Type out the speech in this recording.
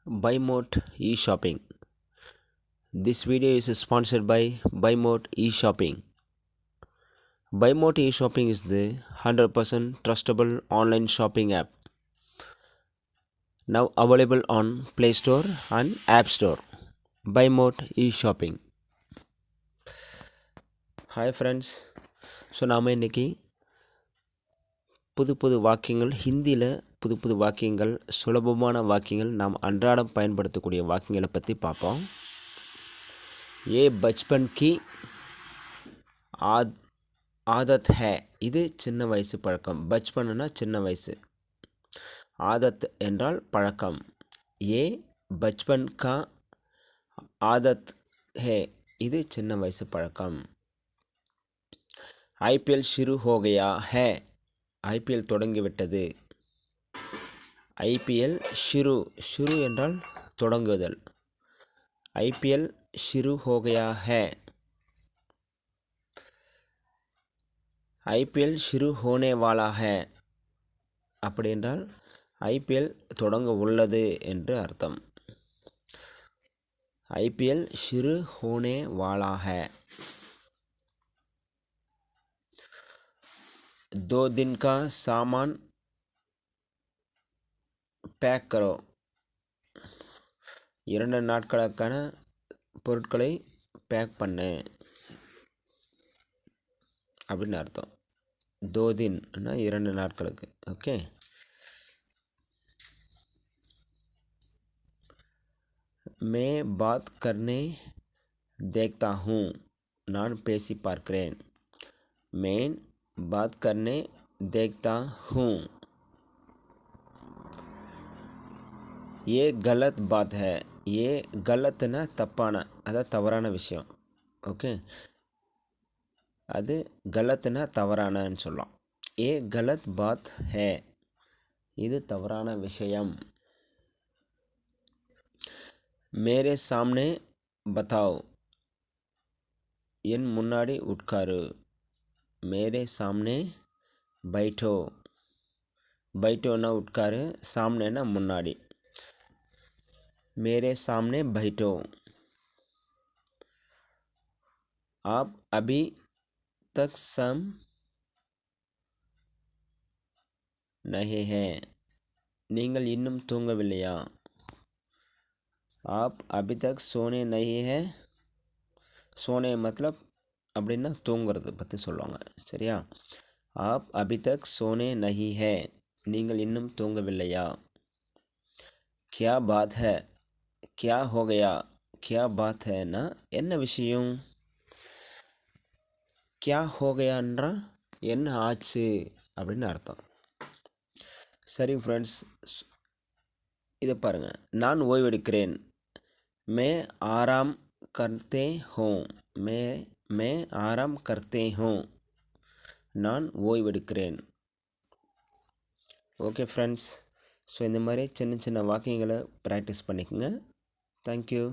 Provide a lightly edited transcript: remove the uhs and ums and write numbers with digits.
BuyMode e-shopping. This video is sponsored by BuyMode e-shopping. BuyMode e-shopping is the 100% trustable online shopping app. Now available on Play Store and App Store. BuyMode e-shopping. Hi friends. So நாம் இன்றைக்கி புது வாக்கியங்கள் ஹிந்தியில் புது வாக்கியங்கள் சுலபமான வாக்கியங்கள் நாம் அன்றாடம் பயன்படுத்தக்கூடிய வாக்கியங்களை பற்றி பார்ப்போம். ये बचपन की ஆதத் ஹே, இது சின்ன வயசு பழக்கம். பச்பன்னா சின்ன வயசு, ஆதத் என்றால் பழக்கம். ஏ பச்பன் கா ஆதத் ஹே, இது சின்ன வயசு பழக்கம். ஐபிஎல் ஷுரு ஹோகயா ஹே, ஐபிஎல் தொடங்கிவிட்டது. ஐபிஎல் ஷுரு என்றால் தொடங்குதல். ஐபிஎல் ஷுரு ஹோகயா ஹே. ஐபிஎல் ஷுரு ஹோனே வாலா ஹே, அப்படி என்றால் ஐபிஎல் தொடங்க உள்ளது என்று அர்த்தம். ஐபிஎல் ஷுரு ஹோனே வாலா ஹே. 2 दिन का सामान பேக் கரோ, 2 நாட்களுக்கான பொருட்களை பேக் பண்ணு அப்படின்னு அர்த்தம். 2 தின்னா 2 நாட்களுக்கு. ஓகே. मैं बात करने देखता हूँ, நான் பேசி பார்க்கிறேன். मैं बात करने देखता हूँ. ये गलत बात है. ये गलतना தப்பான, அதாவது தவறான விஷயம். ஓகே, அது கலத்னா தவறானன்னு சொல்லலாம். ஏ கலத் பாத் ஹே, இது தவறான விஷயம். மேரே சாம்னே பதாவ், என் முன்னாடி உட்காரு. மேரே சாம்னே பைட்டோ, பைட்டோன்னா உட்காரு, சாம்னேன்னா முன்னாடி. மேரே சாம்னே பைட்டோ. आप अभी तक सम नहीं है, நீங்கள் இன்னும் தூங்கவில்லையா. आप अभी तक सोने नहीं है. सोने मतलब அப்படின்னா தூங்குறது பற்றி சொல்லுவாங்க. சரியா? आप अभी तक सोने नहीं है, நீங்கள் இன்னும் தூங்கவில்லையா. क्या बात है, क्या हो गया. क्या बात हैன்னா என்ன விஷயம். क्या हो गयाன்றா என்ன ஆச்சு அப்படின்னு அர்த்தம். சரி ஃப்ரெண்ட்ஸ், இதை பாருங்கள். நான் ஓய்வெடுக்கிறேன். மே ஆராம் கர்த்தே ஹூ. மே ஆராம் கர்த்தே ஹூ, நான் ஓய்வெடுக்கிறேன். ஓகே ஃப்ரெண்ட்ஸ், ஸோ இந்த மாதிரி சின்ன வாக்கியங்களை ப்ராக்டிஸ் பண்ணிக்கோங்க. தேங்க்யூ.